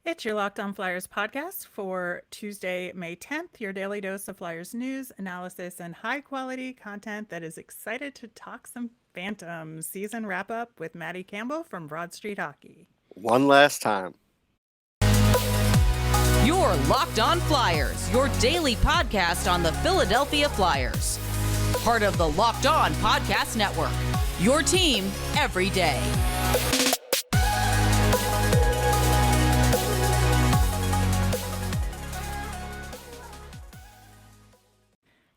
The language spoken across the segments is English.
It's your Locked On Flyers podcast for Tuesday, May 10th, your daily dose of Flyers news, analysis, and high quality content that is excited to talk some Phantoms season wrap up with Maddie Campbell from Broad Street Hockey. One last time. Your Locked On Flyers, your daily podcast on the Philadelphia Flyers. Part of the Locked On Podcast Network. Your team every day.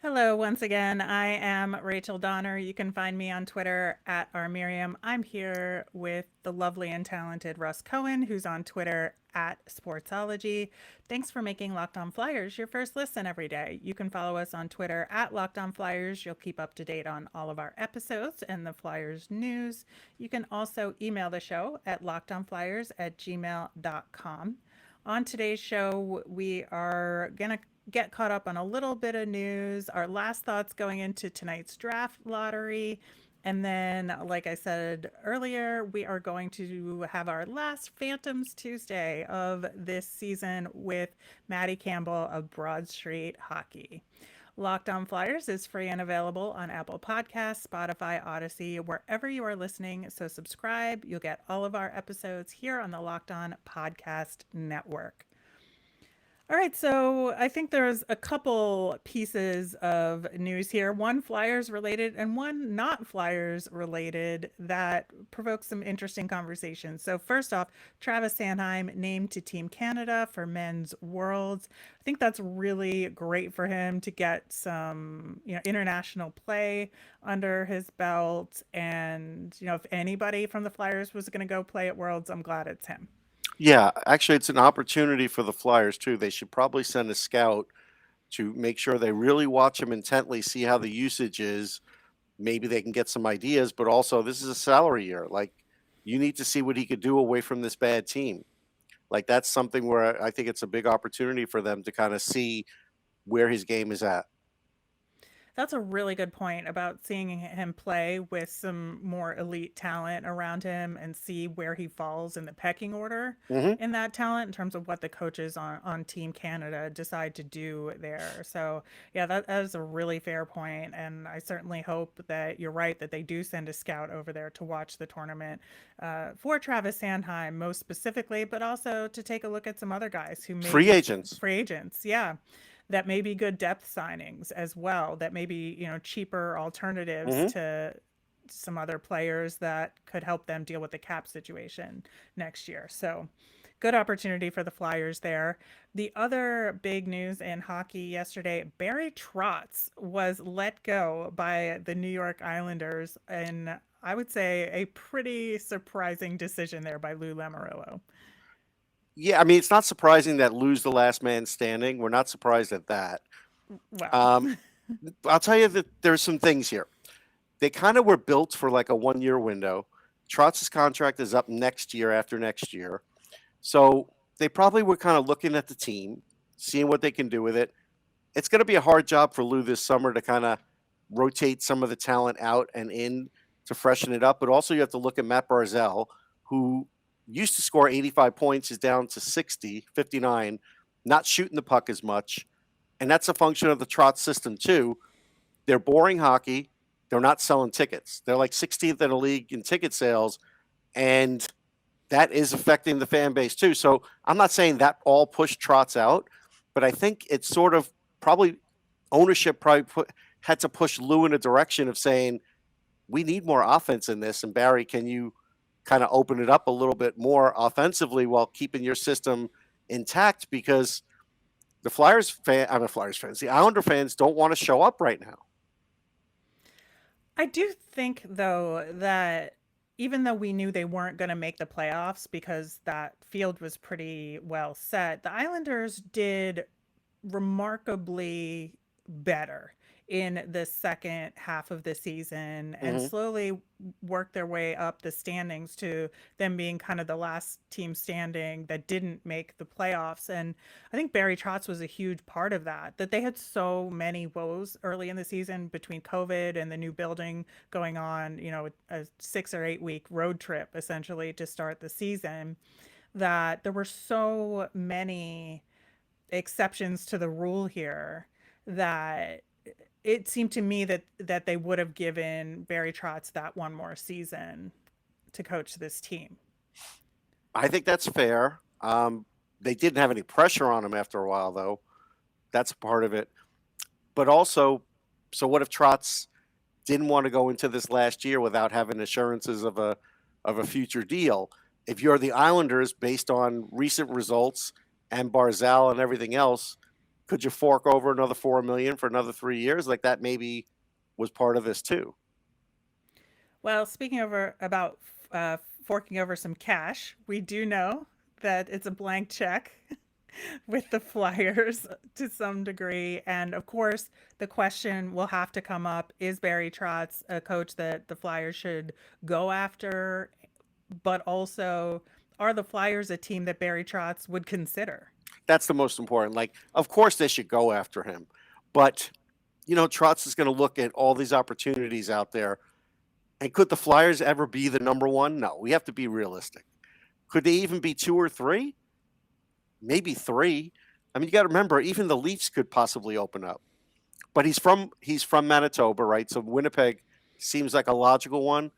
Hello, once again. I am Rachel Donner. You can find me on Twitter at rmiriam. I'm here with the lovely and talented Russ Cohen, who's on Twitter at Sportsology. Thanks for making Locked On Flyers your first listen every day. You can follow us on Twitter at Locked On Flyers. You'll keep up to date on all of our episodes and the Flyers news. You can also email the show at lockedonflyers@gmail.com. On today's show, we are going to get caught up on a little bit of news, our last thoughts going into tonight's draft lottery. And then, like I said earlier, we are going to have our last Phantoms Tuesday of this season with Maddie Campbell of Broad Street Hockey. Locked On Flyers is free and available on Apple Podcasts, Spotify, Odyssey, wherever you are listening. So subscribe. You'll get all of our episodes here on the Locked On Podcast Network. All right, so I think there's a couple pieces of news here, one Flyers related and one not Flyers related, that provokes some interesting conversations. So first off, Travis Sanheim named to Team Canada for Men's Worlds. I think that's really great for him to get some, international play under his belt. And, if anybody from the Flyers was going to go play at Worlds, I'm glad it's him. Yeah, actually, it's an opportunity for the Flyers, too. They should probably send a scout to make sure they really watch him intently, see how the usage is. Maybe they can get some ideas, but also this is a salary year. Like, you need to see what he could do away from this bad team. Like, that's something where I think it's a big opportunity for them to kind of see where his game is at. That's a really good point about seeing him play with some more elite talent around him and see where he falls in the pecking order Hmm. in that talent in terms of what the coaches on Team Canada decide to do there. So, yeah, that is a really fair point, and I certainly hope that you're right that they do send a scout over there to watch the tournament for Travis Sanheim most specifically, but also to take a look at some other guys who may Free be agents. free agents. Yeah, that may be good depth signings as well, that may be, cheaper alternatives Hmm. to some other players that could help them deal with the cap situation next year. So, good opportunity for the Flyers there. The other big news in hockey yesterday, Barry Trotz was let go by the New York Islanders, and I would say a pretty surprising decision there by Lou Lamoriello. Yeah, I mean, it's not surprising that lose the last man standing. We're not surprised at that. Well, Um, I'll tell you that there's some things here. They kind of were built for like a 1 year window. Trotz's contract is up next year after next year. So they probably were kind of looking at the team, seeing what they can do with it. It's going to be a hard job for Lou this summer to kind of rotate some of the talent out and in to freshen it up. But also, you have to look at Matt Barzell, who used to score 85 points, is down to 60, 59, not shooting the puck as much. And that's a function of the Trotz system, too. They're boring hockey. They're not selling tickets. They're like 16th in the league in ticket sales. And that is affecting the fan base too. So I'm not saying that all pushed Trotz out, but I think it's sort of probably ownership had to push Lou in a direction of saying, we need more offense in this. And Barry, can you kind of open it up a little bit more offensively while keeping your system intact? Because I'm a Flyers fans, the Islander fans don't want to show up right now. I do think, though, that even though we knew they weren't going to make the playoffs because that field was pretty well set, the Islanders did remarkably better in the second half of the season and Hmm. slowly worked their way up the standings to them being kind of the last team standing that didn't make the playoffs. And I think Barry Trotz was a huge part of that, that they had so many woes early in the season between COVID and the new building going on, a 6 or 8 week road trip essentially to start the season, that there were so many exceptions to the rule here that it seemed to me that they would have given Barry Trotz that one more season to coach this team. I think that's fair. They didn't have any pressure on him after a while, though. That's a part of it. But also, so what if Trotz didn't want to go into this last year without having assurances of a future deal? If you're the Islanders, based on recent results and Barzal and everything else, could you fork over another $4 million for another 3 years? Like that maybe was part of this too. Well, speaking about forking over some cash, we do know that it's a blank check with the Flyers to some degree. And of course, the question will have to come up, is Barry Trotz a coach that the Flyers should go after? But also, are the Flyers a team that Barry Trotz would consider? That's the most important. Like, of course they should go after him. But, Trotz is going to look at all these opportunities out there. And could the Flyers ever be the number one? No, we have to be realistic. Could they even be 2 or 3? Maybe 3. I mean, you got to remember, even the Leafs could possibly open up. But he's from Manitoba, right? So Winnipeg seems like a logical one.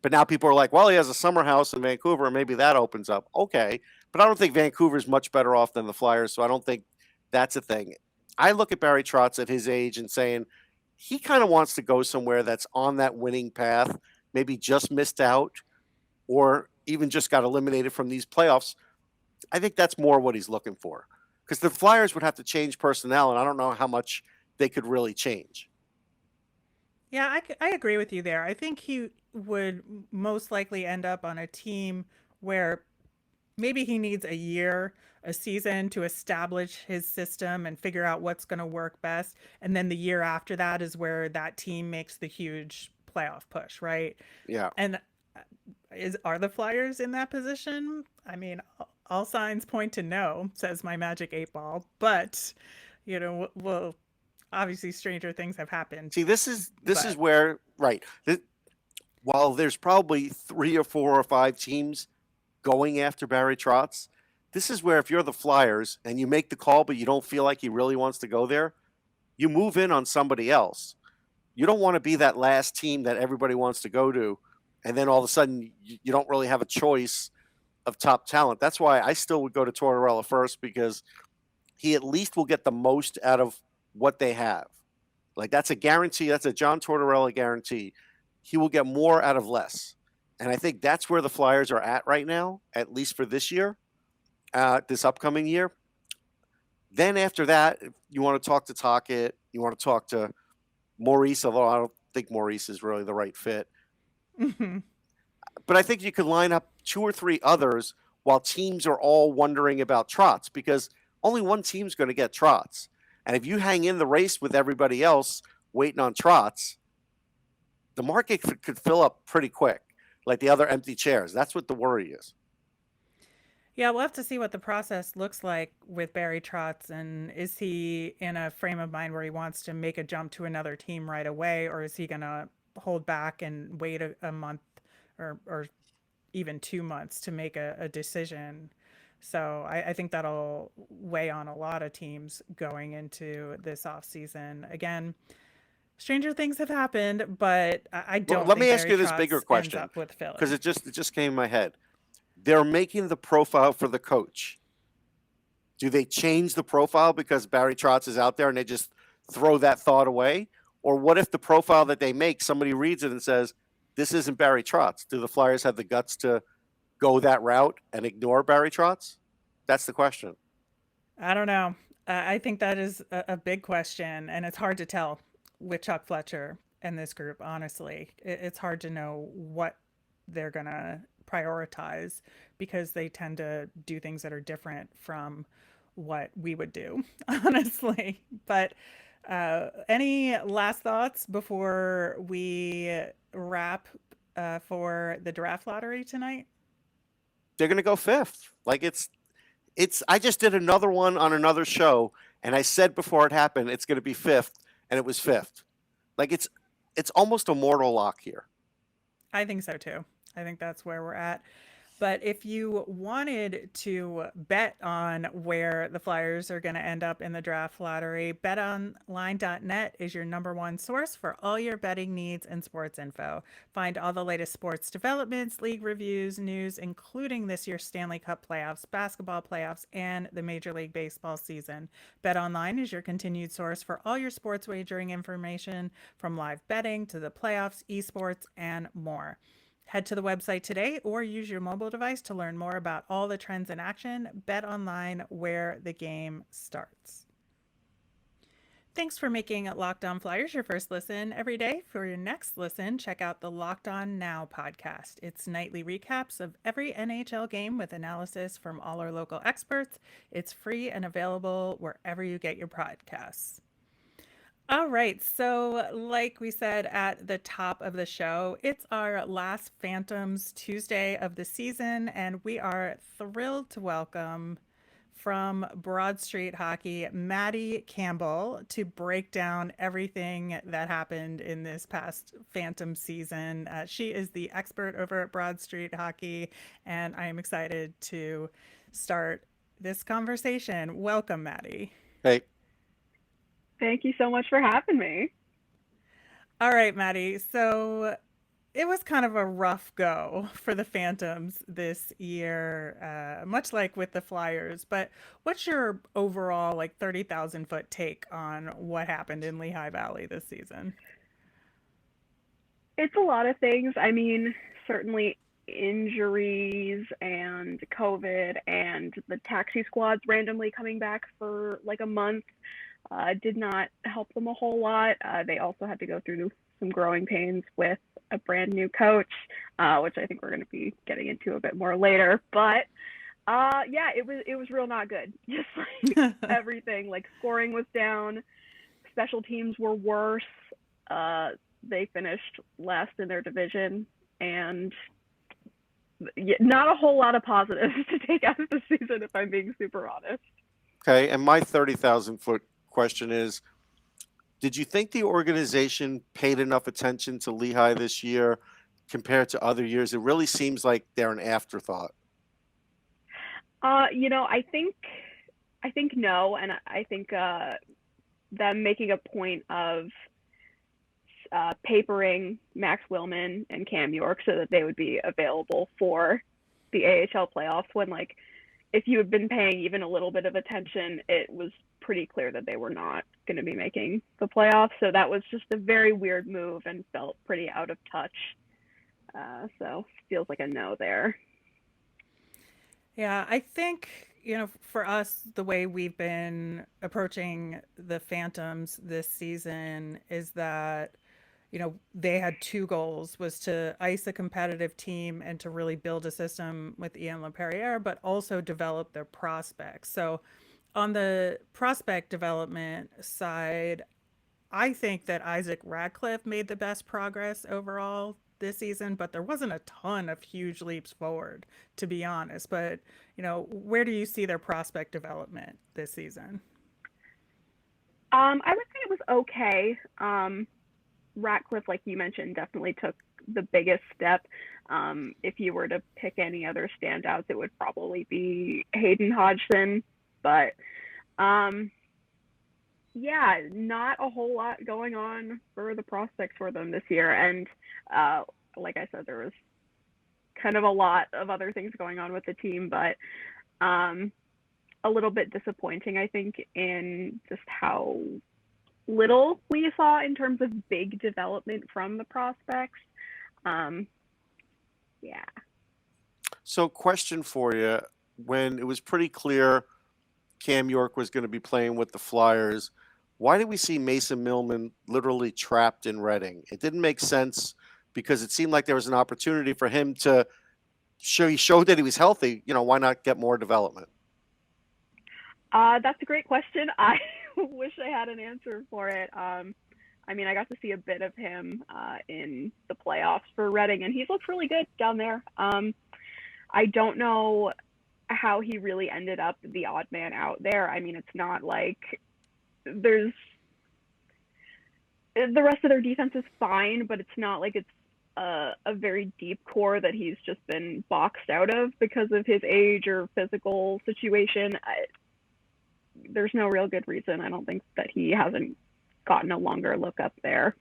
But now people are like, well, he has a summer house in Vancouver, and maybe that opens up. Okay. But I don't think Vancouver's much better off than the Flyers, so I don't think that's a thing. I look at Barry Trotz at his age and saying he kind of wants to go somewhere that's on that winning path, maybe just missed out or even just got eliminated from these playoffs. I think that's more what he's looking for, because the Flyers would have to change personnel, and I don't know how much they could really change. Yeah, I agree with you there. I think he would most likely end up on a team where maybe he needs a year, a season to establish his system and figure out what's going to work best. And then the year after that is where that team makes the huge playoff push, right? Yeah. And are the Flyers in that position? I mean, all signs point to no, says my magic 8 ball. But, well, obviously stranger things have happened. See, this is where, right. While there's probably 3 or 4 or 5 teams going after Barry Trotz, this is where if you're the Flyers and you make the call but you don't feel like he really wants to go there, you move in on somebody else. You don't want to be that last team that everybody wants to go to, and then all of a sudden you don't really have a choice of top talent. That's why I still would go to Tortorella first, because he at least will get the most out of what they have. Like, that's a guarantee. That's a John Tortorella guarantee. He will get more out of less. And I think that's where the Flyers are at right now, at least for this year, this upcoming year. Then after that, if you want to talk to Tocchet, you want to talk to Maurice, although I don't think Maurice is really the right fit. Mm-hmm. But I think you could line up 2 or 3 others while teams are all wondering about Trotz, because only one team's going to get Trotz. And if you hang in the race with everybody else waiting on Trotz, the market could fill up pretty quick, like the other empty chairs. That's what the worry is. Yeah, we'll have to see what the process looks like with Barry Trotz, and is he in a frame of mind where he wants to make a jump to another team right away, or is he going to hold back and wait a month or even 2 months to make a decision? So I think that'll weigh on a lot of teams going into this offseason. Again, stranger things have happened, but I don't. Well, let me think ask Barry you this Trotz bigger ends question, up with Philly. because it just came in my head. They're making the profile for the coach. Do they change the profile because Barry Trotz is out there and they just throw that thought away? Or what if the profile that they make, somebody reads it and says, this isn't Barry Trotz? Do the Flyers have the guts to go that route and ignore Barry Trotz? That's the question. I don't know. I think that is a big question, and it's hard to tell with Chuck Fletcher and this group, honestly. It's hard to know what they're going to prioritize, because they tend to do things that are different from what we would do, honestly. But any last thoughts before we wrap for the draft lottery tonight? They're going to go 5th. Like, I just did another one on another show, and I said before it happened, it's going to be 5th, and it was 5th. Like, it's almost a mortal lock here. I think so too. I think that's where we're at. But if you wanted to bet on where the Flyers are going to end up in the draft lottery, betonline.net is your number one source for all your betting needs and sports info. Find all the latest sports developments, league reviews, news, including this year's Stanley Cup playoffs, basketball playoffs, and the Major League Baseball season. BetOnline is your continued source for all your sports wagering information, from live betting to the playoffs, esports, and more. Head to the website today or use your mobile device to learn more about all the trends in action. Bet online, where the game starts. Thanks for making Locked On Flyers your first listen every day. For your next listen, check out the Locked On Now podcast. It's nightly recaps of every NHL game with analysis from all our local experts. It's free and available wherever you get your podcasts. All right, so like we said at the top of the show, it's our last Phantoms Tuesday of the season, and we are thrilled to welcome from Broad Street Hockey, Maddie Campbell, to break down everything that happened in this past Phantom season. She is the expert over at Broad Street Hockey, and I am excited to start this conversation. Welcome, Maddie. Hey, Thank you so much for having me. All right, Maddie. So it was kind of a rough go for the Phantoms this year, much like with the Flyers. But what's your overall, 30,000 foot take on what happened in Lehigh Valley this season? It's a lot of things. I mean, certainly injuries and COVID and the taxi squads randomly coming back for like a month did not help them a whole lot. They also had to go through some growing pains with a brand new coach, which I think we're going to be getting into a bit more later. But yeah, it was real not good. Just like everything, like scoring was down, special teams were worse. They finished last in their division, and not a whole lot of positives to take out of the season, if I'm being super honest. okay. And my 30,000 foot question is, did you think the organization paid enough attention to Lehigh this year compared to other years? It really seems like they're an afterthought. I think no, and I think them making a point of papering Max Willman and Cam York so that they would be available for the AHL playoffs, when if you had been paying even a little bit of attention, it was pretty clear that they were not going to be making the playoffs. So that was just a very weird move and felt pretty out of touch. So feels like a no there. Yeah, I think, for us, the way we've been approaching the Phantoms this season is that, they had two goals, was to ice a competitive team and to really build a system with Ian Laperriere, but also develop their prospects. So on the prospect development side, I think that Isaac Ratcliffe made the best progress overall this season, but there wasn't a ton of huge leaps forward, to be honest. But, where do you see their prospect development this season? I would say it was okay. Ratcliffe, like you mentioned, definitely took the biggest step. If you were to pick any other standouts, it would probably be Hayden Hodgson. But yeah, not a whole lot going on for the prospects for them this year. And like I said, there was kind of a lot of other things going on with the team, but a little bit disappointing, I think, in just how little we saw in terms of big development from the prospects. Yeah. So question for you, when it was pretty clear Cam York was going to be playing with the Flyers, why did we see Mason Millman literally trapped in Reading? It didn't make sense because it seemed like there was an opportunity for him to show, he showed that he was healthy. Why not get more development? That's a great question. I wish I had an answer for it. I mean, I got to see a bit of him in the playoffs for Reading, and he looked really good down there. I don't know how he really ended up the odd man out there. I mean, it's not like there's the rest of their defense is fine, but it's not like it's a very deep core that he's just been boxed out of because of his age or physical situation. There's no real good reason. I don't think that he hasn't gotten a longer look up there.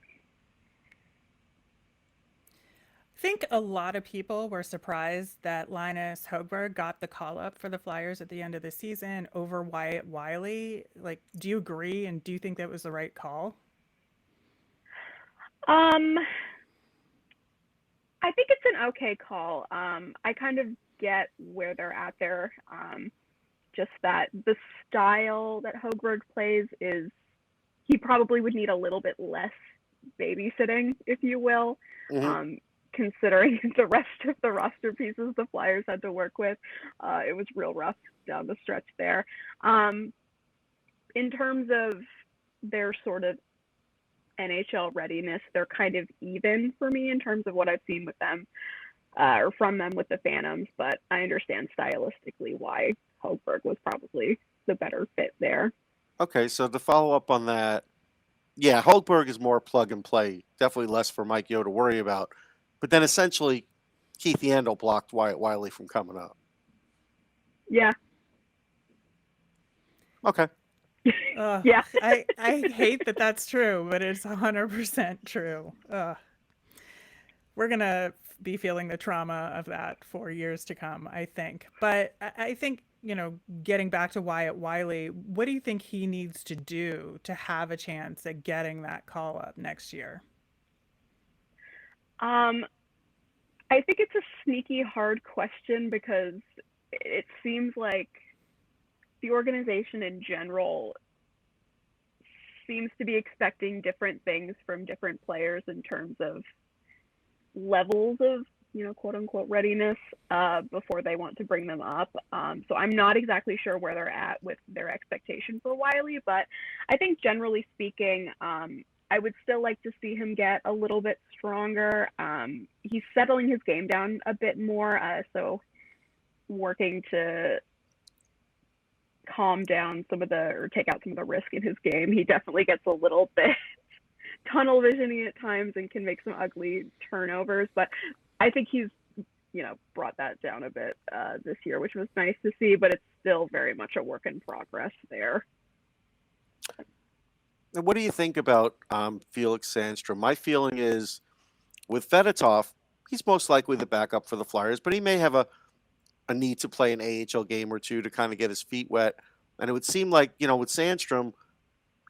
I think a lot of people were surprised that Linus Holmberg got the call up for the Flyers at the end of the season over Wyatte Wylie. Like, do you agree, and do you think that was the right call? I think it's an okay call. I kind of get where they're at there. Just that the style that Holmberg plays is, he probably would need a little bit less babysitting, if you will. Considering the rest of the roster pieces the Flyers had to work with. It was real rough down the stretch there. In terms of their sort of NHL readiness, they're kind of even for me in terms of what I've seen with them or from them with the Phantoms, but I understand stylistically why Holmberg was probably the better fit there. Okay, so to follow up on that, yeah, Holmberg is more plug and play. Definitely less for Mike Yeo to worry about. But then essentially, Keith Yandel blocked Wyatte Wylie from coming up. Yeah. Okay. Yeah. I hate that that's true, but it's 100% true. We're going to be feeling the trauma of that for years to come, I think. But I think, getting back to Wyatte Wylie, what do you think he needs to do to have a chance at getting that call up next year? I think it's a sneaky hard question because it seems like the organization in general seems to be expecting different things from different players in terms of levels of, quote unquote readiness before they want to bring them up. So I'm not exactly sure where they're at with their expectation for Wylie, but I think generally speaking, I would still like to see him get a little bit stronger. He's settling his game down a bit more, so working to calm down or take out some of the risk in his game. He definitely gets a little bit tunnel vision-y at times and can make some ugly turnovers, but I think he's, brought that down a bit this year, which was nice to see, but it's still very much a work in progress there. And what do you think about Felix Sandstrom? My feeling is with Fedotov, he's most likely the backup for the Flyers, but he may have a need to play an AHL game or two to kind of get his feet wet. And it would seem like, with Sandstrom,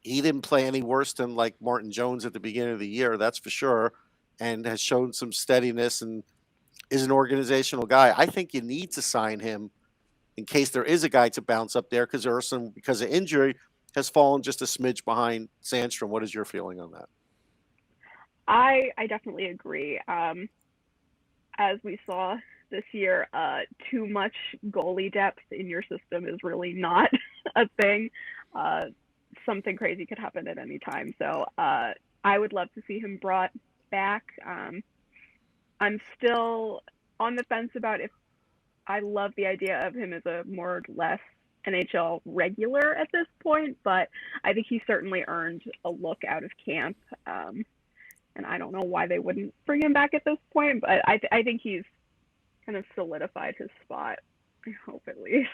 he didn't play any worse than like Martin Jones at the beginning of the year, that's for sure, and has shown some steadiness and is an organizational guy. I think you need to sign him in case there is a guy to bounce up there because Urson, because of injury, has fallen just a smidge behind Sandstrom. What is your feeling on that? I definitely agree. As we saw this year, too much goalie depth in your system is really not a thing. Something crazy could happen at any time. So I would love to see him brought back. I'm still on the fence about if I love the idea of him as a more or less NHL regular at this point, but I think he certainly earned a look out of camp. And I don't know why they wouldn't bring him back at this point, but I think he's kind of solidified his spot. I hope at least.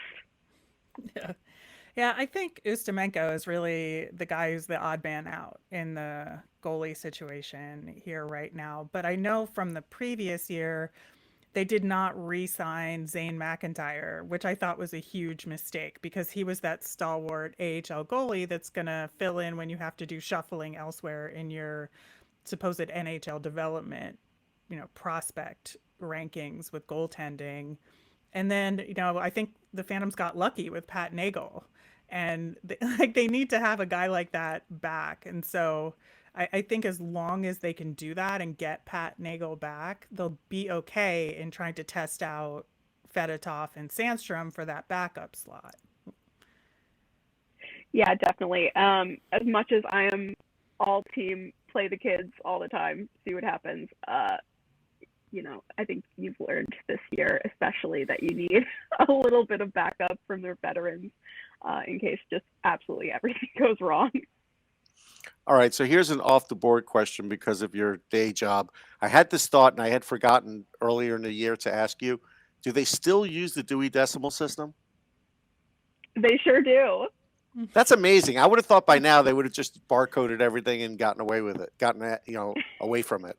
Yeah, I think Ustamenko is really the guy who's the odd man out in the goalie situation here right now. But I know from the previous year, they did not re-sign Zane McIntyre, which I thought was a huge mistake because he was that stalwart AHL goalie that's going to fill in when you have to do shuffling elsewhere in your supposed NHL development, prospect rankings with goaltending. And then, I think the Phantoms got lucky with Pat Nagel, and they need to have a guy like that back. And so I think as long as they can do that and get Pat Nagel back, they'll be okay in trying to test out Fedotov and Sandstrom for that backup slot. Yeah, definitely. As much as I am all team play the kids all the time, see what happens, I think you've learned this year especially that you need a little bit of backup from their veterans in case just absolutely everything goes wrong. All right, so here's an off the board question because of your day job. I had this thought and I had forgotten earlier in the year to ask you, do they still use the Dewey Decimal System? They sure do. That's amazing. I would have thought by now they would have just barcoded everything and gotten away with it, away from it.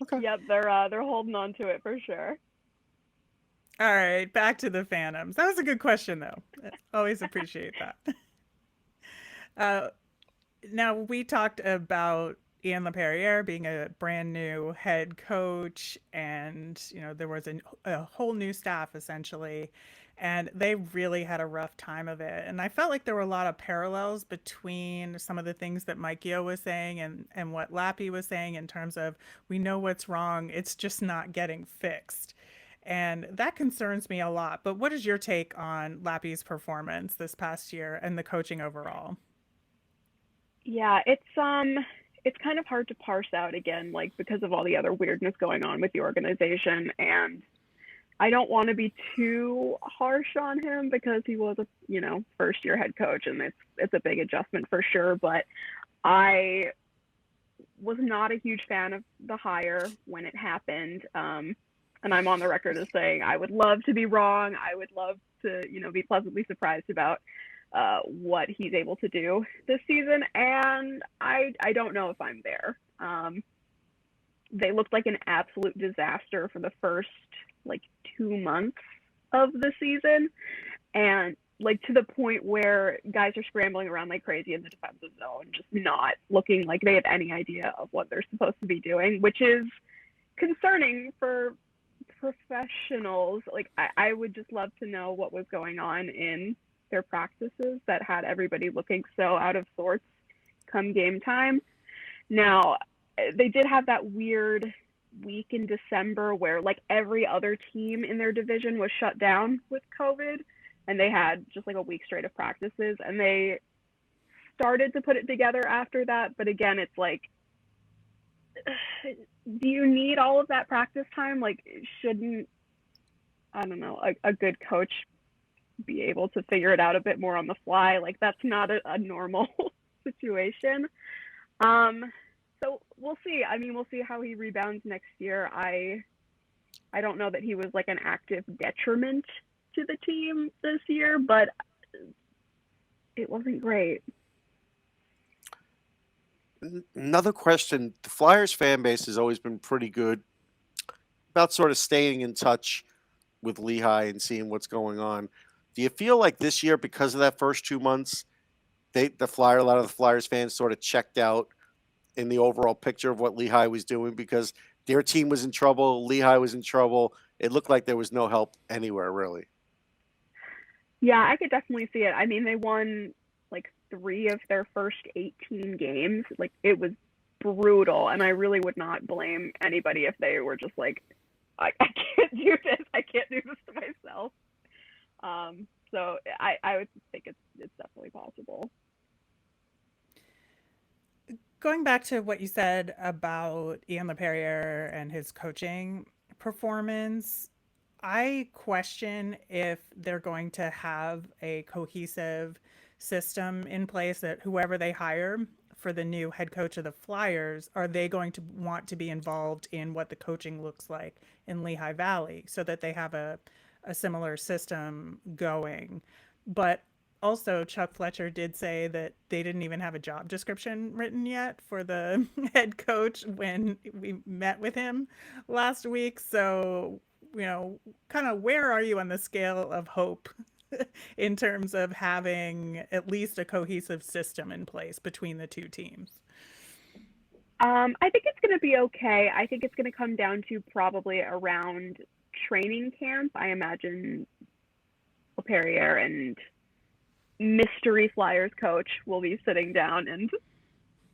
Okay. Yep, they're holding on to it for sure. All right, back to the Phantoms. That was a good question, though. Always appreciate that. Now, we talked about Ian Laperriere being a brand new head coach, and there was a whole new staff essentially, and they really had a rough time of it. And I felt like there were a lot of parallels between some of the things that Mike Yeo was saying and what Lappy was saying in terms of we know what's wrong, it's just not getting fixed. And that concerns me a lot. But what is your take on Lappy's performance this past year and the coaching overall? Yeah, it's kind of hard to parse out again, like because of all the other weirdness going on with the organization. And I don't want to be too harsh on him because he was a first year head coach, and it's a big adjustment for sure. But I was not a huge fan of the hire when it happened. And I'm on the record as saying I would love to be wrong. I would love to, be pleasantly surprised about what he's able to do this season. And I don't know if I'm there. They looked like an absolute disaster for the first 2 months of the season. And to the point where guys are scrambling around like crazy in the defensive zone, just not looking like they have any idea of what they're supposed to be doing, which is concerning for professionals. I would just love to know what was going on in their practices that had everybody looking so out of sorts come game time. Now, they did have that weird week in December where every other team in their division was shut down with COVID, and they had just a week straight of practices, and they started to put it together after that. But again, it's do you need all of that practice time? Shouldn't, I don't know, a good coach be able to figure it out a bit more on the fly? That's not a normal situation. So we'll see. I mean, we'll see how he rebounds next year. I don't know that he was an active detriment to the team this year, but it wasn't great. Another question. The Flyers fan base has always been pretty good about sort of staying in touch with Lehigh and seeing what's going on. Do you feel like this year, because of that first 2 months, a lot of the Flyers fans sort of checked out in the overall picture of what Lehigh was doing because their team was in trouble, Lehigh was in trouble. It looked like there was no help anywhere, really. Yeah, I could definitely see it. I mean, they won 3 of their first 18 games. It was brutal, and I really would not blame anybody if they were just I can't do this. I can't do this to myself. So I would think it's definitely possible. Going back to what you said about Ian Laperriere and his coaching performance, I question if they're going to have a cohesive system in place that whoever they hire for the new head coach of the Flyers, are they going to want to be involved in what the coaching looks like in Lehigh Valley so that they have a similar system going? But also, Chuck Fletcher did say that they didn't even have a job description written yet for the head coach when we met with him last week. So, kind of where are you on the scale of hope in terms of having at least a cohesive system in place between the two teams? I think it's going to be okay. I think it's going to come down to probably around training camp. I imagine Laperriere and mystery Flyers coach will be sitting down and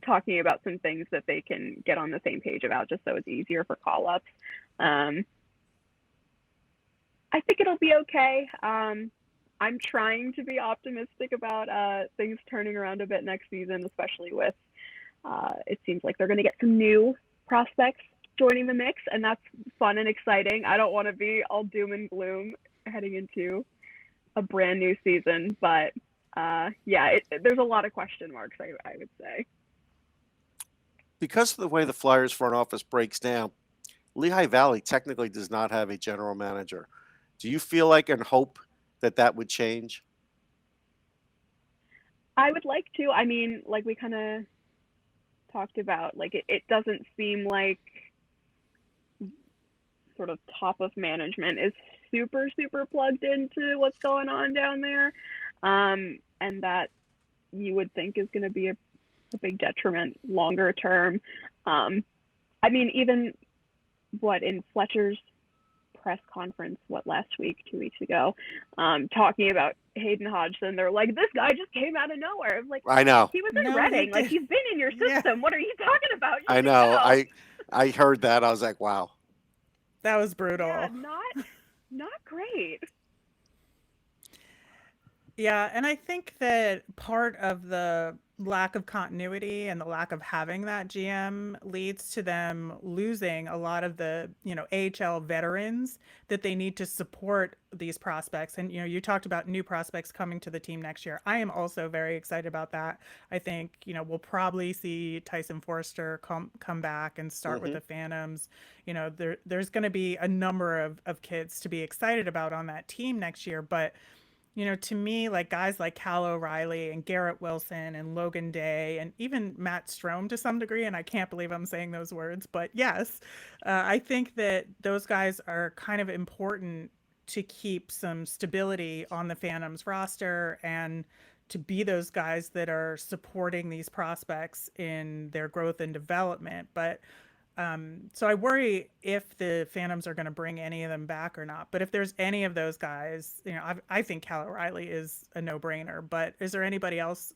talking about some things that they can get on the same page about, just so it's easier for call-ups. I think it'll be okay. I'm trying to be optimistic about things turning around a bit next season, especially with it seems like they're going to get some new prospects joining the mix, and that's fun and exciting. I don't want to be all doom and gloom heading into a brand new season, but there's a lot of question marks, I would say. Because of the way the Flyers front office breaks down, Lehigh Valley technically does not have a general manager. Do you feel like and hope that that would change? I would like to. I mean, like we kind of talked about, like it doesn't seem like sort of top of management is super plugged into what's going on down there, and that you would think is going to be a big detriment longer term. I mean, even in Fletcher's press conference, last week, 2 weeks ago, talking about Hayden Hodgson, they're like, this guy just came out of nowhere. I'm like, I know. he was in Reading. Like, he's been in your system. Yeah. What are you talking about? You I should know. know. I heard that. I was like, wow. That was brutal. Yeah, not great. Yeah, and I think that part of the lack of continuity and the lack of having that GM leads to them losing a lot of the, AHL veterans that they need to support these prospects. And, you talked about new prospects coming to the team next year. I am also very excited about that. I think, we'll probably see Tyson Forster come back and start with the Phantoms. There's going to be a number of kids to be excited about on that team next year. But to me, like guys like Cal O'Reilly and Garrett Wilson and Logan Day and even Matt Strome to some degree, and I can't believe I'm saying those words, but yes, I think that those guys are kind of important to keep some stability on the Phantoms roster and to be those guys that are supporting these prospects in their growth and development. But so I worry if the Phantoms are going to bring any of them back or not. But if there's any of those guys, I think Cal O'Reilly is a no-brainer. But is there anybody else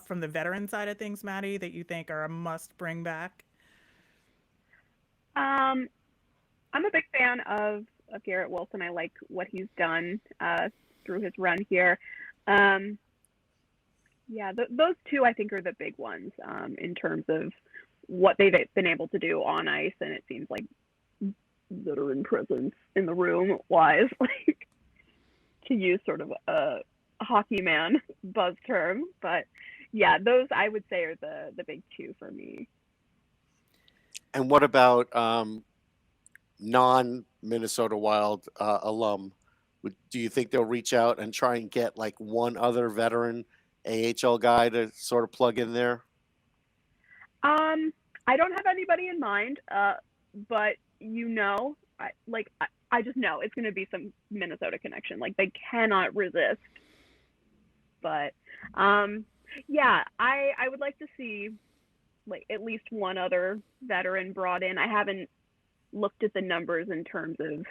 from the veteran side of things, Maddie, that you think are a must bring back? I'm a big fan of Garrett Wilson. I like what he's done through his run here. Those two I think are the big ones in terms of what they've been able to do on ice, and it seems like veteran presence in the room wise, like to use sort of a hockey man buzz term. But yeah, those I would say are the big two for me. And what about non-Minnesota Wild alum? Do you think they'll reach out and try and get like one other veteran AHL guy to sort of plug in there? I don't have anybody in mind, but I just know it's going to be some Minnesota connection. Like they cannot resist. But I would like to see like at least one other veteran brought in. I haven't looked at the numbers in terms of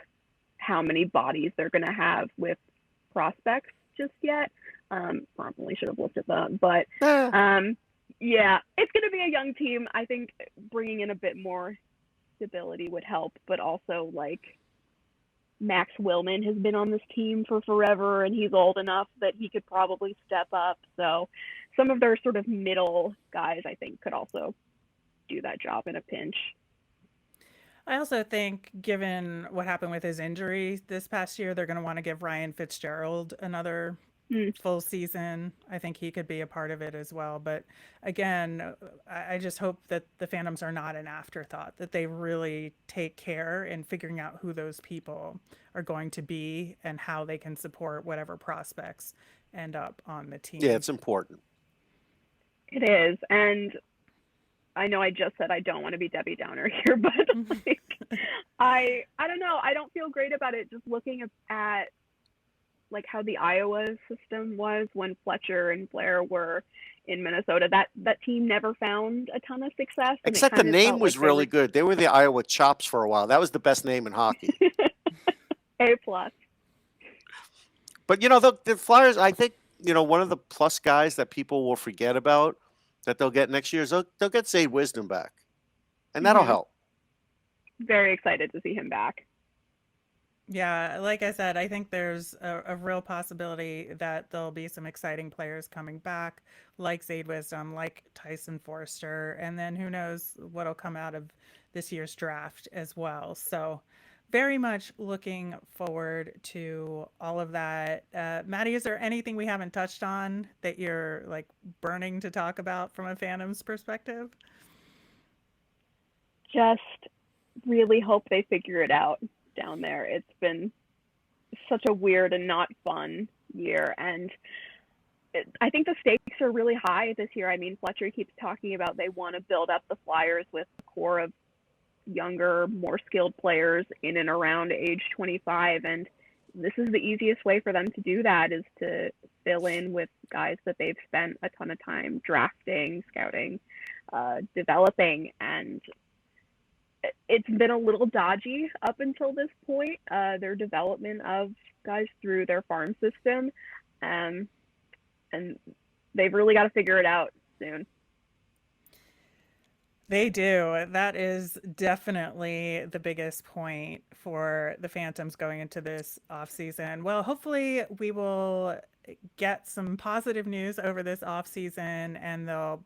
how many bodies they're going to have with prospects just yet. Probably should have looked at that, but yeah, it's going to be a young team. I think bringing in a bit more stability would help, but also like Max Willman has been on this team for forever and he's old enough that he could probably step up. So some of their sort of middle guys, I think, could also do that job in a pinch. I also think, given what happened with his injury this past year, they're going to want to give Ryan Fitzgerald another full season. I think he could be a part of it as well. But again, I just hope that the Phantoms are not an afterthought, that they really take care in figuring out who those people are going to be and how they can support whatever prospects end up on the team. Yeah, it's important. It is. And I know I just said I don't want to be Debbie Downer here, but like, I don't know. I don't feel great about it just looking at like how the Iowa system was when Fletcher and Blair were in Minnesota. That team never found a ton of success. Except the name was really good. They were the Iowa Chops for a while. That was the best name in hockey. A+. But, the Flyers, I think, one of the plus guys that people will forget about that they'll get next year is they'll get Zade Wisdom back. And that'll help. Very excited to see him back. Yeah, like I said, I think there's a real possibility that there'll be some exciting players coming back, like Zade Wisdom, like Tyson Forster, and then who knows what'll come out of this year's draft as well. So very much looking forward to all of that. Maddie, is there anything we haven't touched on that you're like burning to talk about from a Phantoms perspective? Just really hope they figure it out down there. It's been such a weird and not fun year, and I think the stakes are really high this year. I mean, Fletcher keeps talking about they want to build up the Flyers with a core of younger, more skilled players in and around age 25, and this is the easiest way for them to do that, is to fill in with guys that they've spent a ton of time drafting, scouting, developing, and it's been a little dodgy up until this point, their development of guys through their farm system, and they've really got to figure it out soon. They do. That is definitely the biggest point for the Phantoms going into this offseason. Well, hopefully we will get some positive news over this offseason, and they'll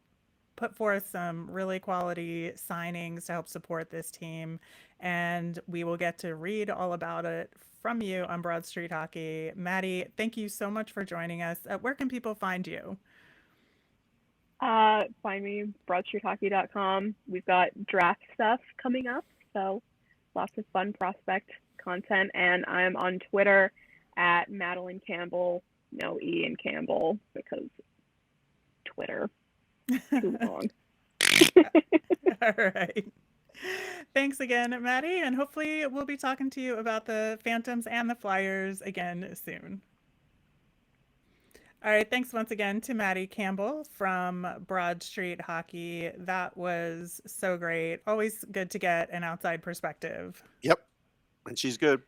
put forth some really quality signings to help support this team. And we will get to read all about it from you on Broad Street Hockey. Maddie, thank you so much for joining us. Where can people find you? Find me broadstreethockey.com. We've got draft stuff coming up, so lots of fun prospect content, and I'm on Twitter at Madeline Campbell, no E in Campbell, because Twitter, too long. All right. Thanks again, Maddie, and hopefully we'll be talking to you about the Phantoms and the Flyers again soon. All right, thanks once again to Maddie Campbell from Broad Street Hockey. That was so great. Always good to get an outside perspective. Yep. And she's good.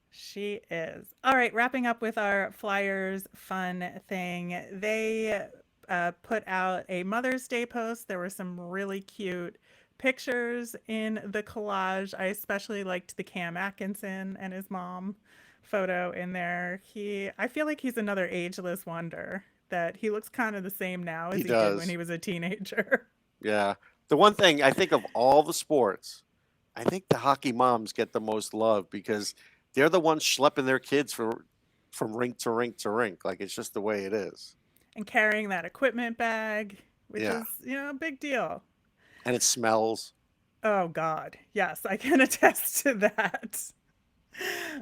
She is. All right, wrapping up with our Flyers fun thing. They put out a Mother's Day post. There were some really cute pictures in the collage. I especially liked the Cam Atkinson and his mom photo in there. I feel like he's another ageless wonder, that he looks kind of the same now as he did when he was a teenager. Yeah. The one thing I think of all the sports, I think the hockey moms get the most love because they're the ones schlepping their kids from rink to rink to rink. Like, it's just the way it is. And carrying that equipment bag, which is, a big deal. And it smells. Oh, God. Yes, I can attest to that.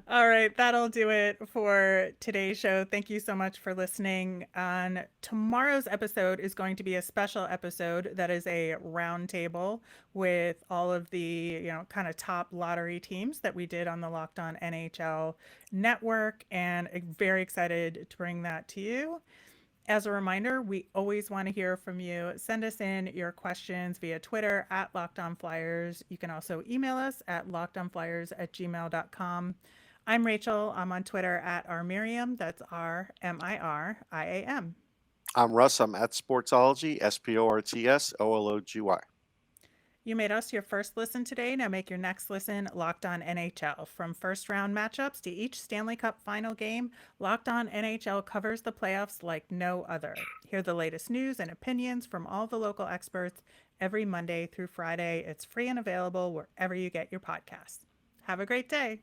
All right, that'll do it for today's show. Thank you so much for listening. On tomorrow's episode is going to be a special episode that is a roundtable with all of the, kind of top lottery teams that we did on the Locked On NHL network, and very excited to bring that to you. As a reminder, we always want to hear from you. Send us in your questions via Twitter at Locked On Flyers. You can also email us at lockedonflyers@gmail.com. I'm Rachel. I'm on Twitter at rmiriam. That's RMIRIAM. I'm Russ. I'm at Sportsology, SPORTSOLOGY. You made us your first listen today. Now make your next listen Locked On NHL. From first round matchups to each Stanley Cup final game, Locked On NHL covers the playoffs like no other. Hear the latest news and opinions from all the local experts every Monday through Friday. It's free and available wherever you get your podcasts. Have a great day.